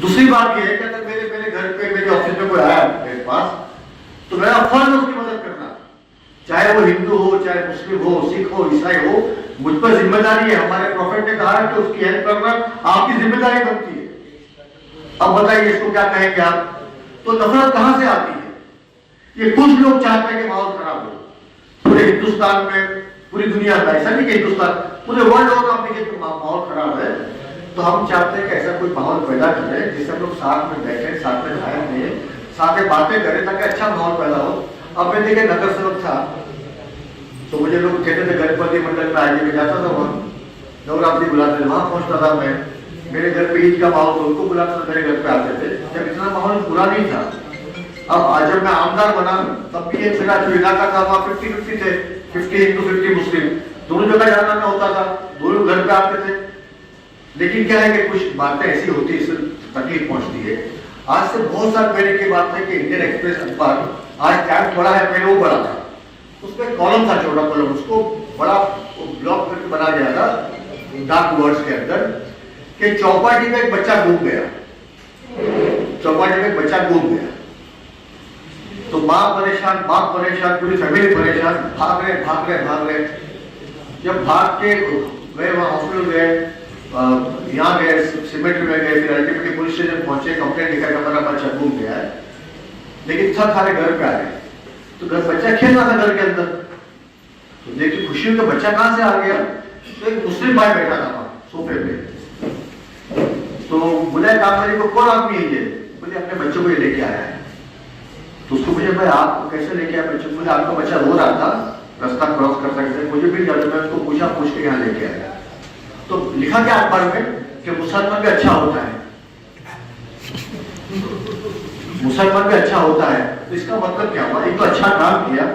दूसरी बात यह है कि अगर मेरे घर पे, मेरे ऑफिस में कोई आया मेरे पास, तो मेरा फर्ज है उसकी मदद करना, चाहे वो हिंदू हो, चाहे मुस्लिम हो, सिख हो, ईसाई हो, मुझ पर जिम्मेदारी है। हमारे प्रॉफिट ने कहा है कि उसकी हेल्प करना आपकी जिम्मेदारी बनती है। अब बताइए इसको क्या कहेंगे आप? तो नफरत कहां से आती है? ये कुछ लोग चाहते हैं कि माहौल खराब हो पूरे हिंदुस्तान में, पूरी दुनिया में। ऐसा नहीं कि हिंदुस्तान, पूरे वर्ल्ड ओवर आप देखिए माहौल खराब है। तो हम चाहते हैं कि ऐसा कोई माहौल पैदा करें जिससे हम लोग साथ में बैठे, साथ में खाए पिए, साथ में बातें करें ताकि अच्छा माहौल पैदा हो। अब मैं देखिए नगर सेवक था तो मुझे लोग कहते थे गणपति मंडल में आगे में जाता था, वहाँ नवरात्रि बुलाते थे, वहाँ पहुँचता था मैं। मेरे घर पे ईद का माहौल, उनको बुलाता था, मेरे घर पे आते थे जब इतना माहौल बुरा नहीं था। अब आज जब मैं आमदार बना तब भी ये मेरा जो इलाका था वहाँ 50-50 थे, 50 हिंदू 50 मुस्लिम, दोनों जगह जाना ना होता था, दोनों घर पे आते थे। लेकिन क्या है कि कुछ बातें ऐसी होती है, इससे तकलीफ पहुंचती है। आज से बहुत साल पहले की बात है कि इंडियन एक्सप्रेस अखबार, आज टाइम्स बड़ा है, पहले वो बड़ा था, उसमें कॉलम था, छोटा कॉलम, उसको बड़ा ब्लॉक करके बना गया था डार्क वर्ड्स के अंदर कि चौपाटी में एक बच्चा डूब गया, चौपाटी में एक बच्चा डूब गया। तो माँ परेशान, बाप परेशान, पूरी फैमिली परेशान, भाग रहे। जब भाग के गए वहाँ हॉस्पिटल गए, यहाँ गए, सिमेट्री में गए, फिर अल्टीमेटली पुलिस स्टेशन पहुंचे, कंप्लेंट लिखा कि हमारा बच्चा डूब गया है। लेकिन थक हारे घर पे आ गए तो घर बच्चा खेल रहा था घर के अंदर, तो देखिए खुशी हुई तो बच्चा कहाँ से आ गया। तो एक मुस्लिम भाई बैठा था सोफे पे, तो बोला कामगारी को कौन आदमी है ये? बोले अपने बच्चों को ये लेके आया है। तो उसको मुझे भाई आप कैसे लेके आए बच्चों? मुझे आपका बच्चा रो रहा था, रास्ता क्रॉस कर सकते, मुझे भी जब मैं उसको पूछ के यहाँ लेके आया। तो लिखा क्या अखबार में कि मुसलमान भी अच्छा होता है, मुसलमान भी अच्छा होता है। तो इसका मतलब क्या हुआ? एक तो अच्छा काम किया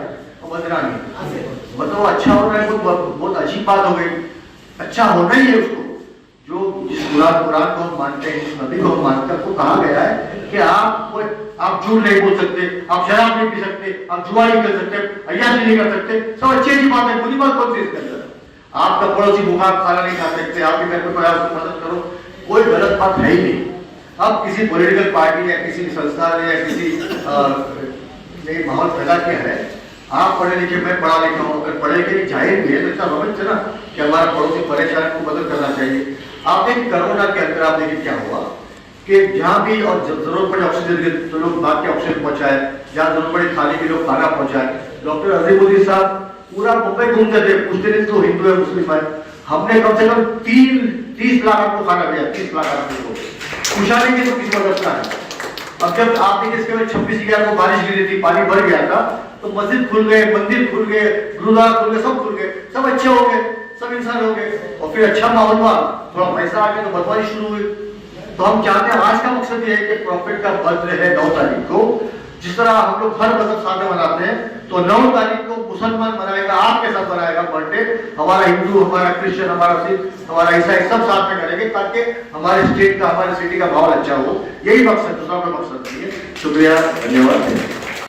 और बदला नहीं, मतलब अच्छा हो रहा है, बहुत अजीब बात हो गई। अच्छा होना ही है उसको, जो जिस कुरान को हम मानते हैं, जिस नबी को हम मानते हैं, आपको कहा गया है कि आप झूठ नहीं बोल सकते, आप शराब नहीं पी सकते, आप जुआ नहीं कर सकते, अय्याशी नहीं कर सकते, सब अच्छी बात है। बुरी बात कौन सी इसके अंदर? आपका पड़ोसी भूखा खाना नहीं खा सकते, आपके घर पे कोई उसकी मदद करो, कोई गलत बात है ही नहीं। अब किसी पॉलिटिकल पार्टी या किसी संस्था ने या किसी ने माहौल पैदा किया है, आप पढ़े लिखे, मैं पढ़ा लिखा हूँ, अगर पढ़े लिखे जाहिर भी है तो इसका समझ ना कि हमारा पड़ोसी परेशान को मदद करना चाहिए। आप देखिए कोरोना के अंदर आप देखिए क्या हुआ कि जहाँ भी और जरूरत पड़े ऑक्सीजन तो लोग भाग के ऑक्सीजन पहुंचाए, जहाँ जरूरत पड़े खाने के लोग खाना पहुंचाए। डॉक्टर अजीमुद्दीन साहब पूरा मुंबई घूमते थे, पूछते थे तो हिंदू है मुस्लिम है। हमने कम से कम 30 लाख आपको खाना दिया, 30 लाख आदमी को। खुशहाली की तो किसी मदद का है। अब जब आप देखिए इसके बाद 26 को बारिश गिरी थी, पानी भर गया था, तो मस्जिद खुल गए, मंदिर खुल गए, गुरुद्वारा खुल गए, सब खुल गए, सब अच्छे हो गए, सब इंसान हो गए। और फिर अच्छा माहौल हुआ, थोड़ा पैसा आ गया तो बदमाशी शुरू हुई। तो हम चाहते हैं, आज का मकसद ये है कि प्रॉफिट का बर्थडे है 9 तारीख को। जिस तरह हम लोग हर मजहब साथ में मनाते हैं, तो 9 तारीख को मुसलमान मनाएगा, आपके साथ मनाएगा बर्थडे। हमारा हिंदू, हमारा क्रिश्चियन, हमारा सिख, हमारा ईसाई सब साथ में करेंगे, ताकि हमारे स्टेट का, हमारी सिटी का माहौल अच्छा हो। यही मकसद, दूसरा कोई मकसद नहीं है। शुक्रिया, धन्यवाद।